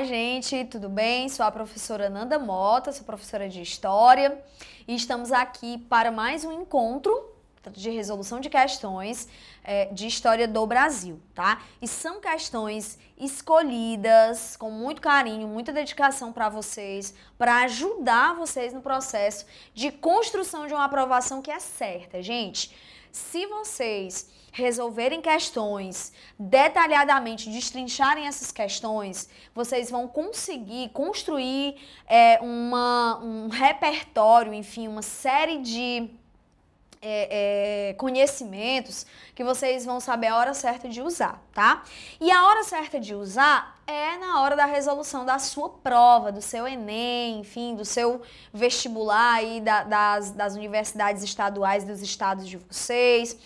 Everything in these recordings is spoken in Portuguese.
Olá, gente, tudo bem? Sou a professora Nanda Mota, sou professora de História e estamos aqui para mais um encontro de resolução de questões de História do Brasil, tá? E são questões escolhidas com muito carinho, muita dedicação para vocês, para ajudar vocês no processo de construção de uma aprovação que é certa, gente. Se vocês resolverem questões detalhadamente, destrincharem essas questões, vocês vão conseguir construir um repertório, enfim, uma série de conhecimentos que vocês vão saber a hora certa de usar, tá? E a hora certa de usar é na hora da resolução da sua prova, do seu Enem, enfim, do seu vestibular aí das universidades estaduais dos estados de vocês,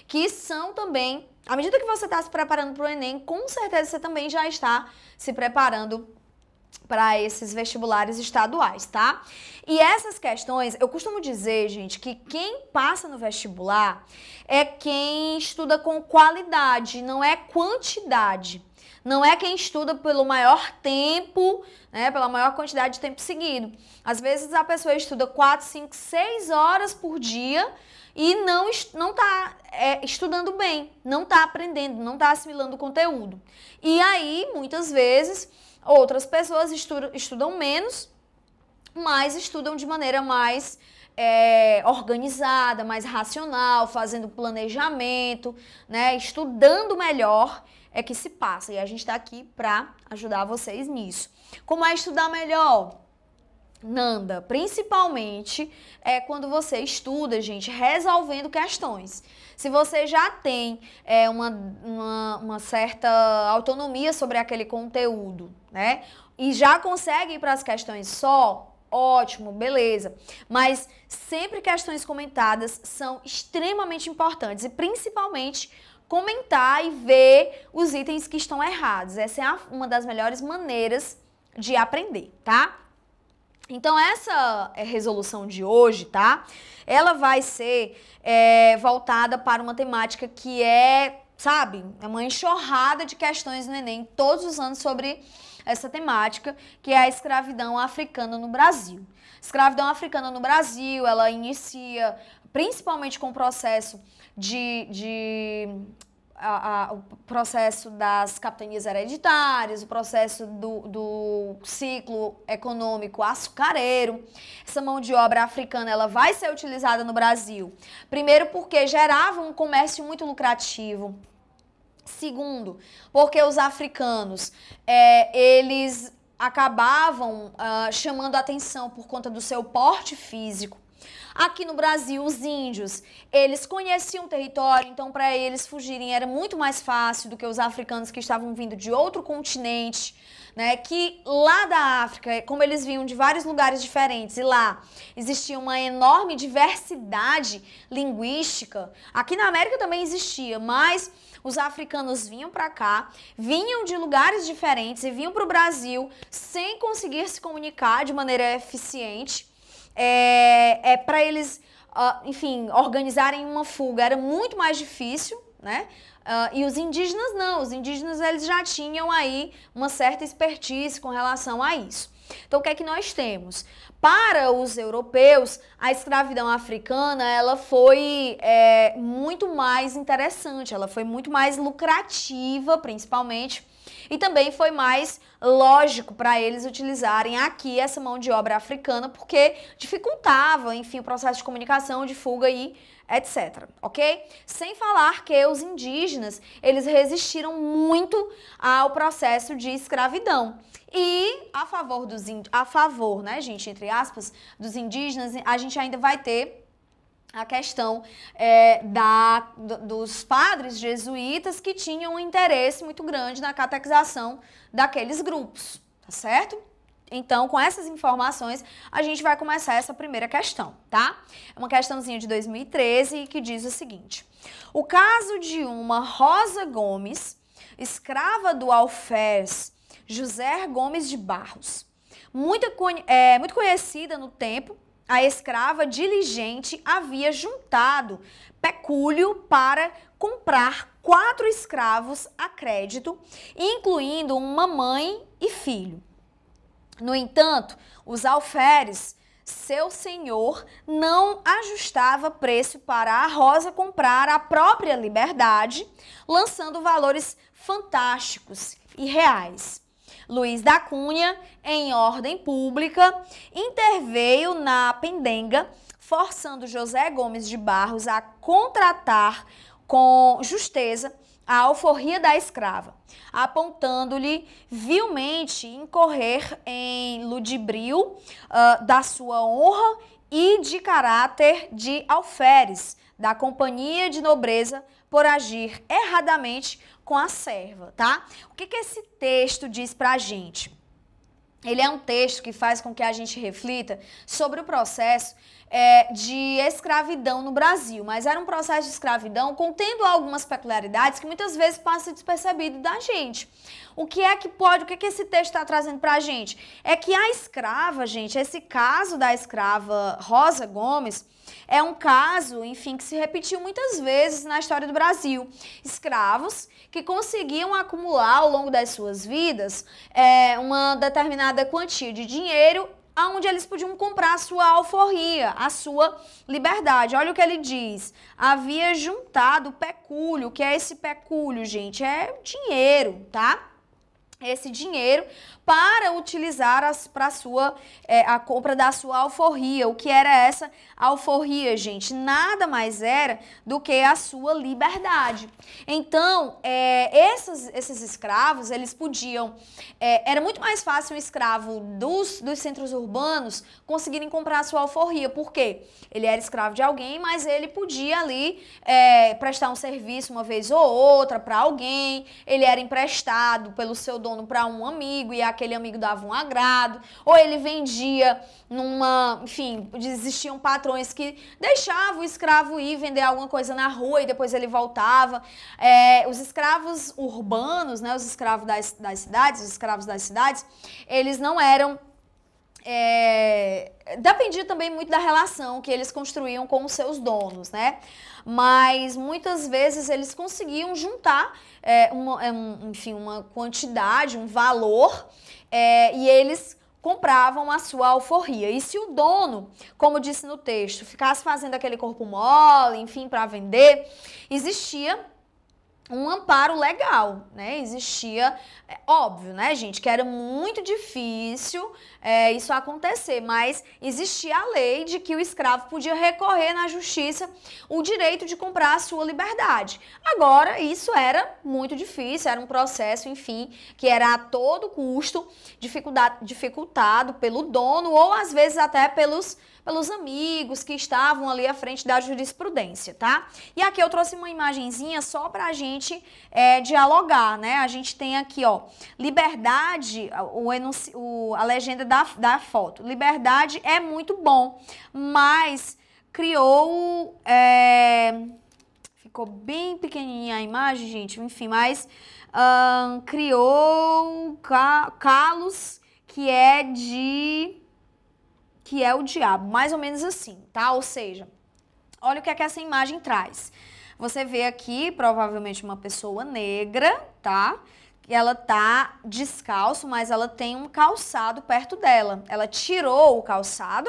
que são também, à medida que você está se preparando para o Enem, com certeza você também já está se preparando para esses vestibulares estaduais, tá? E essas questões, eu costumo dizer, gente, que quem passa no vestibular é quem estuda com qualidade, não é quantidade. Não é quem estuda pelo maior tempo, né, pela maior quantidade de tempo seguido. Às vezes a pessoa estuda 4, 5, 6 horas por dia e não está estudando bem, não está aprendendo, não está assimilando o conteúdo. E aí, muitas vezes, outras pessoas estudam menos, mas estudam de maneira mais organizada, mais racional, fazendo planejamento, né, estudando melhor é que se passa. E a gente está aqui para ajudar vocês nisso. Como é estudar melhor? Nanda, principalmente quando você estuda, gente, resolvendo questões. Se você já tem uma certa autonomia sobre aquele conteúdo, né? E já consegue ir para as questões só, ótimo, beleza. Mas sempre questões comentadas são extremamente importantes e principalmente comentar e ver os itens que estão errados. Essa é uma das melhores maneiras de aprender, tá? Então, essa resolução de hoje, tá? Ela vai ser voltada para uma temática que sabe, é uma enxurrada de questões no Enem todos os anos sobre essa temática, que é a escravidão africana no Brasil. Escravidão africana no Brasil, ela inicia principalmente com o processo o processo das capitanias hereditárias, o processo do ciclo econômico açucareiro. Essa mão de obra africana ela vai ser utilizada no Brasil, primeiro porque gerava um comércio muito lucrativo. Segundo, porque os africanos, eles acabavam chamando a atenção por conta do seu porte físico. Aqui no Brasil, os índios, eles conheciam o território, então para eles fugirem era muito mais fácil do que os africanos que estavam vindo de outro continente, né? Que lá da África, como eles vinham de vários lugares diferentes e lá existia uma enorme diversidade linguística, aqui na América também existia, mas os africanos vinham para cá, vinham de lugares diferentes e vinham para o Brasil sem conseguir se comunicar de maneira eficiente. Para eles, enfim, organizarem uma fuga era muito mais difícil, né? E os indígenas não, os indígenas eles já tinham aí uma certa expertise com relação a isso. Então, o que é que nós temos? Para os europeus, a escravidão africana ela foi muito mais interessante, ela foi muito mais lucrativa, principalmente, e também foi mais lógico para eles utilizarem aqui essa mão de obra africana, porque dificultava, enfim, o processo de comunicação, de fuga e etc, ok? Sem falar que os indígenas, eles resistiram muito ao processo de escravidão. E a favor, né, gente, entre aspas, dos indígenas, a gente ainda vai ter a questão dos padres jesuítas que tinham um interesse muito grande na catequização daqueles grupos, tá certo? Então, com essas informações, a gente vai começar essa primeira questão, tá? É uma questãozinha de 2013 que diz o seguinte: o caso de uma Rosa Gomes, escrava do alferes José Gomes de Barros, muito conhecida no tempo, a escrava diligente havia juntado pecúlio para comprar 4 escravos a crédito, incluindo uma mãe e filho. No entanto, os alferes, seu senhor, não ajustava preço para a Rosa comprar a própria liberdade, lançando valores fantásticos e reais. Luiz da Cunha, em ordem pública, interveio na pendenga, forçando José Gomes de Barros a contratar com justeza a alforria da escrava, apontando-lhe vilmente incorrer em ludibrio da sua honra e de caráter de alferes da companhia de nobreza por agir erradamente com a serva, tá? O que esse texto diz pra gente? Ele é um texto que faz com que a gente reflita sobre o processo de escravidão no Brasil, mas era um processo de escravidão contendo algumas peculiaridades que muitas vezes passa despercebido da gente. O que esse texto está trazendo pra gente? É que a escrava, gente, esse caso da escrava Rosa Gomes, é um caso, enfim, que se repetiu muitas vezes na história do Brasil. Escravos que conseguiam acumular ao longo das suas vidas uma determinada quantia de dinheiro onde eles podiam comprar a sua alforria, a sua liberdade. Olha o que ele diz. Havia juntado pecúlio. O que é esse pecúlio, gente? É dinheiro, tá? Esse dinheiro para utilizar para a compra da sua alforria. O que era essa alforria, gente? Nada mais era do que a sua liberdade. Então, esses escravos, eles podiam... era muito mais fácil um escravo dos centros urbanos conseguirem comprar a sua alforria. Por quê? Ele era escravo de alguém, mas ele podia ali prestar um serviço uma vez ou outra para alguém. Ele era emprestado pelo seu dono para um amigo e aquele amigo dava um agrado, ou ele vendia enfim, existiam patrões que deixavam o escravo ir vender alguma coisa na rua e depois ele voltava. Os escravos urbanos, né, os escravos das cidades, os escravos das cidades, eles não eram... dependia também muito da relação que eles construíam com os seus donos, né? Mas muitas vezes eles conseguiam juntar uma quantidade, um valor, e eles compravam a sua alforria. E se o dono, como disse no texto, ficasse fazendo aquele corpo mole, enfim, para vender, existia um amparo legal, né? Existia, óbvio, né, gente, que era muito difícil isso acontecer, mas existia a lei de que o escravo podia recorrer na justiça o direito de comprar a sua liberdade. Agora, isso era muito difícil, era um processo, enfim, que era a todo custo dificultado pelo dono ou às vezes até pelos amigos que estavam ali à frente da jurisprudência, tá? E aqui eu trouxe uma imagenzinha só pra gente dialogar, né? A gente tem aqui, ó, liberdade, a legenda da foto. Liberdade é muito bom, mas criou... ficou bem pequenininha a imagem, gente, enfim, mas criou calos que é o diabo, mais ou menos assim, tá? Ou seja, olha o que é que essa imagem traz. Você vê aqui, provavelmente, uma pessoa negra, tá? Ela tá descalço, mas ela tem um calçado perto dela. Ela tirou o calçado,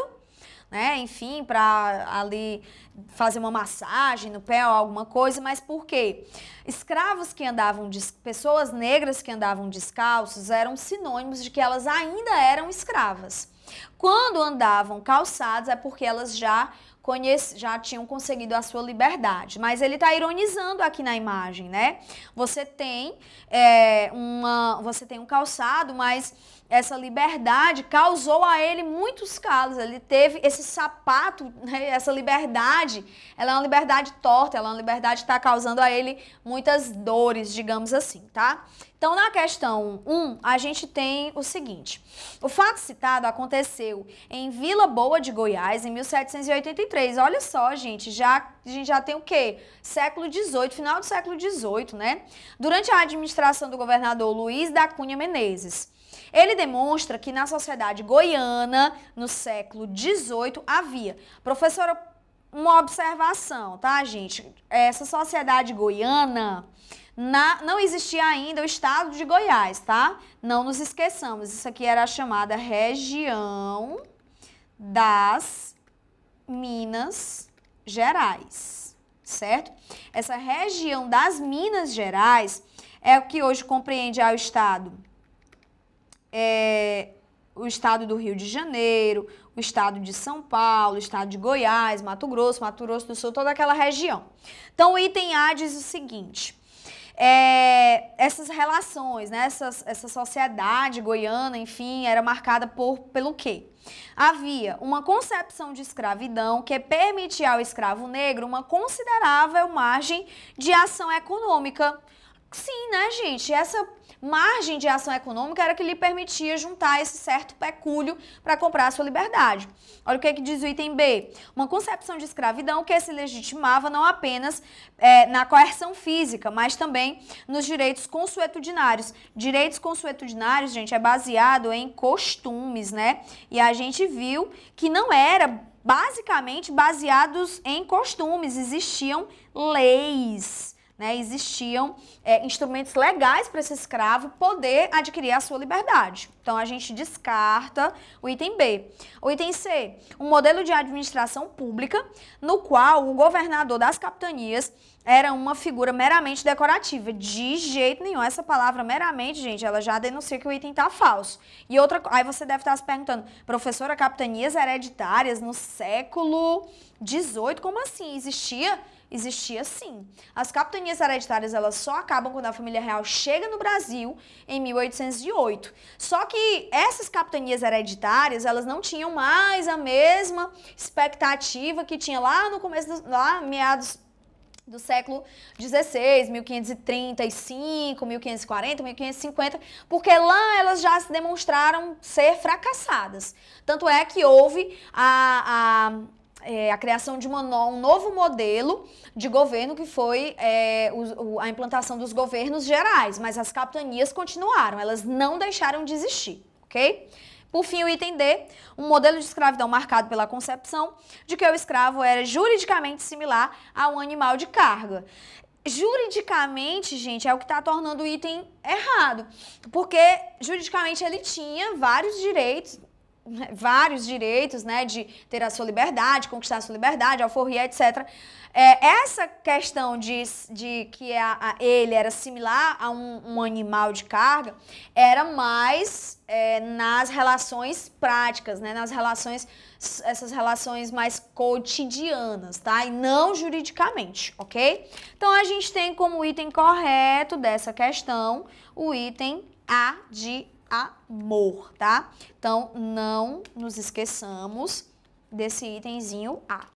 né? Enfim, para ali fazer uma massagem no pé ou alguma coisa, mas por quê? Escravos que andavam, pessoas negras que andavam descalços eram sinônimos de que elas ainda eram escravas. Quando andavam calçados é porque elas já tinham conseguido a sua liberdade. Mas ele está ironizando aqui na imagem, né? Você tem um calçado, mas essa liberdade causou a ele muitos calos. Ele teve esse sapato, né? Essa liberdade, ela é uma liberdade torta, ela é uma liberdade que está causando a ele muitas dores, digamos assim, tá? Então, na questão 1, a gente tem o seguinte. O fato citado aconteceu em Vila Boa de Goiás, em 1783. Olha só, gente, a gente já tem o quê? Século XVIII, final do século XVIII, né? Durante a administração do governador Luiz da Cunha Menezes. Ele demonstra que na sociedade goiana, no século XVIII, havia. Professora uma observação, tá, gente? Essa sociedade goiana, não existia ainda o estado de Goiás, tá? Não nos esqueçamos, isso aqui era a chamada região das Minas Gerais, certo? Essa região das Minas Gerais é o que hoje compreende o estado do Rio de Janeiro, o estado de São Paulo, o estado de Goiás, Mato Grosso do Sul, toda aquela região. Então, o item A diz o seguinte, essas relações, né, essa sociedade goiana, enfim, era marcada pelo quê? Havia uma concepção de escravidão que permitia ao escravo negro uma considerável margem de ação econômica. Sim, né, gente? Essa margem de ação econômica era que lhe permitia juntar esse certo pecúlio para comprar a sua liberdade. Olha o que diz o item B. Uma concepção de escravidão que se legitimava não apenas na coerção física, mas também nos direitos consuetudinários. Direitos consuetudinários, gente, é baseado em costumes, né? E a gente viu que não era basicamente baseados em costumes, existiam leis. Né, existiam instrumentos legais para esse escravo poder adquirir a sua liberdade. Então, a gente descarta o item B. O item C, um modelo de administração pública no qual o governador das capitanias era uma figura meramente decorativa. De jeito nenhum. Essa palavra meramente, gente, ela já denuncia que o item está falso. E aí você deve estar se perguntando, professora, capitanias hereditárias no século XVIII, como assim? Existia sim. As capitanias hereditárias, elas só acabam quando a família real chega no Brasil em 1808. Só que essas capitanias hereditárias, elas não tinham mais a mesma expectativa que tinha lá no começo, meados do século XVI, 1535, 1540, 1550, porque lá elas já se demonstraram ser fracassadas. Tanto é que houve a criação de um novo modelo de governo, que foi a implantação dos governos gerais, mas as capitanias continuaram, elas não deixaram de existir, ok? Por fim, o item D, um modelo de escravidão marcado pela concepção de que o escravo era juridicamente similar a um animal de carga. Juridicamente, gente, é o que está tornando o item errado, porque juridicamente ele tinha vários direitos, né, de ter a sua liberdade, conquistar a sua liberdade, alforria, etc. Essa questão de que ele era similar a um animal de carga era mais nas relações práticas, né, essas relações mais cotidianas, tá? E não juridicamente, ok? Então, a gente tem como item correto dessa questão o item A de amor, tá? Então, não nos esqueçamos desse itemzinho A.